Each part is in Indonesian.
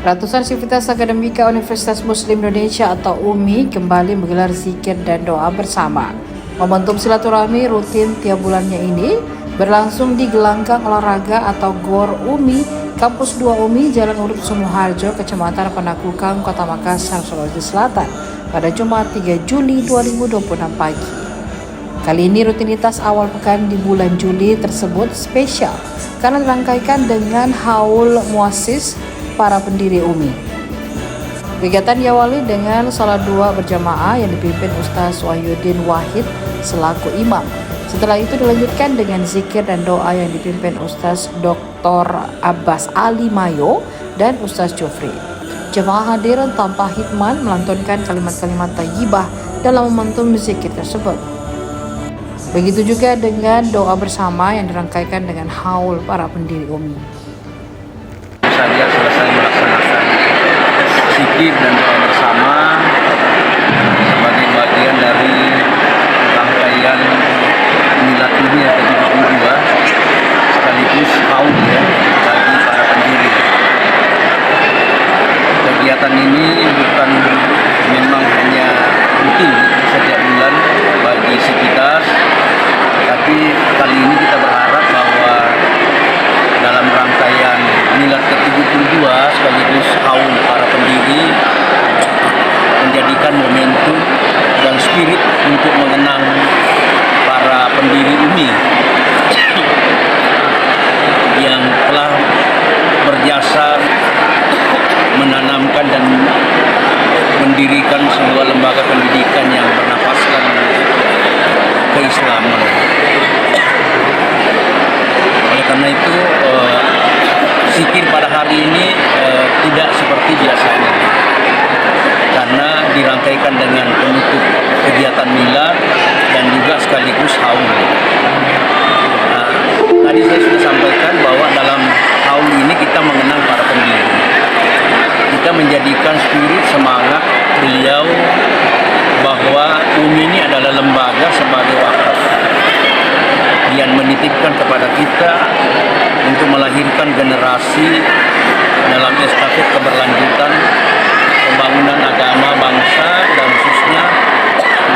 Ratusan sivitas akademika Universitas Muslim Indonesia atau UMI kembali menggelar zikir dan doa bersama. Momentum silaturahmi rutin tiap bulannya ini berlangsung di gelanggang olahraga atau GOR UMI, Kampus 2 UMI, Jalan Urip Sumoharjo, Kecamatan Panakukang, Kota Makassar, Sulawesi Selatan pada Jumat 3 Juli 2026 pagi. Kali ini rutinitas awal pekan di bulan Juli tersebut spesial karena dirangkaikan dengan haul muassis para pendiri UMI. Kegiatan diawali dengan salat dua berjamaah yang dipimpin Ustaz Wahyudin Wahid selaku imam. Setelah itu dilanjutkan dengan zikir dan doa yang dipimpin Ustaz Dr. Abbas Ali Mayo dan Ustaz Jofri. Jemaah hadir tanpa hitman melantunkan kalimat-kalimat thayyibah dalam momentum zikir tersebut. Begitu juga dengan doa bersama yang dirangkaikan dengan haul para pendiri UMI. Saja selesai melaksanakan zikir dan doa bersama sebagai bagian dari rangkaian milad UMI yang ke-72 sekaligus haul bagi para pendiri. Kegiatan ini bukan memang hanya rutin setiap bulan bagi sivitas, tapi kali ini kita berharap bahwa dalam rangkaian milad ke-72 sekaligus haul para pendiri menjadikan momentum dan spirit untuk mengenang para pendiri UMI yang telah berjasa menanamkan dan mendirikan sebuah lembaga pendidikan yang bernafaskan keislaman. Oleh karena itu zikir pada hari ini tidak seperti biasanya karena dirangkaikan dengan penutup kegiatan milad dan juga sekaligus haul. Tadi saya sudah sampaikan bahwa dalam haul ini kita mengenang para pendiri. Kita menjadikan spirit semangat beliau bahwa UMI ini adalah lembaga sebagai wakaf yang menitipkan kepada kita untuk melahirkan generasi dalam estafet keberlanjutan pembangunan agama bangsa dan khususnya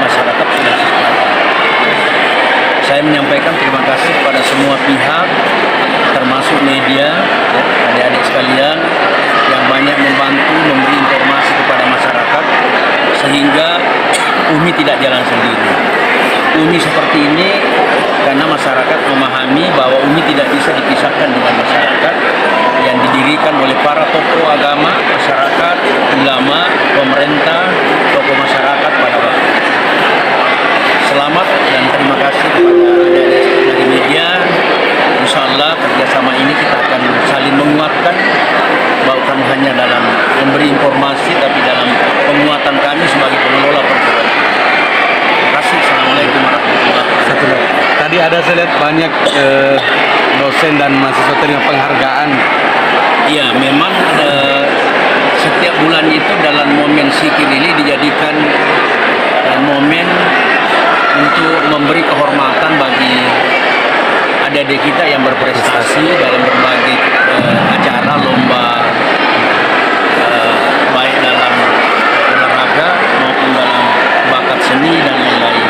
masyarakat Sulawesi Selatan. Saya menyampaikan terima kasih kepada semua pihak termasuk media, adik-adik sekalian yang banyak membantu memberi informasi kepada masyarakat sehingga UMI tidak jalan sendiri. UMI seperti ini karena masyarakat memahami bahwa UMI tidak bisa dipisahkan dengan masyarakat yang didirikan oleh para tokoh agama, masyarakat, ulama, pemerintah, tokoh masyarakat pada waktu. Selamat dan terima kasih kepada dari media. Insya Allah kerjasama ini kita akan saling menguatkan, bukan hanya dalam memberi informasi tapi dalam penguatan kami sebagai pengelola perguruan. Terima kasih. Assalamualaikum warahmatullahi wabarakatuh. Tadi ada saya lihat banyak dosen dan mahasiswa terima penghargaan. Iya, memang setiap bulan itu dalam momen zikir ini dijadikan momen untuk memberi kehormatan bagi adik-adik kita yang berprestasi dalam berbagai acara lomba, baik dalam olahraga maupun dalam bakat seni dan lain-lain.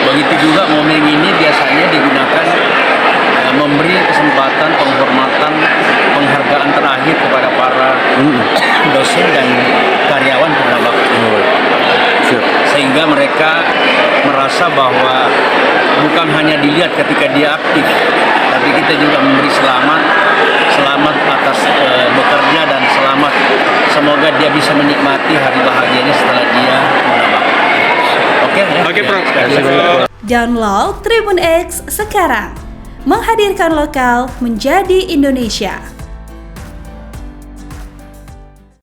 Begitu juga momen ini biasanya digunakan memberi kesempatan penghormatan, penghargaan terakhir kepada para dosen dan karyawan Purnabakti. Sehingga mereka merasa bahwa bukan hanya dilihat ketika dia aktif, tapi kita juga memberi selamat atas bekerja dan selamat. Semoga dia bisa menikmati hari bahagianya setelah dia Purnabakti. Oke, Prof. Download Tribun X sekarang. Menghadirkan lokal menjadi Indonesia.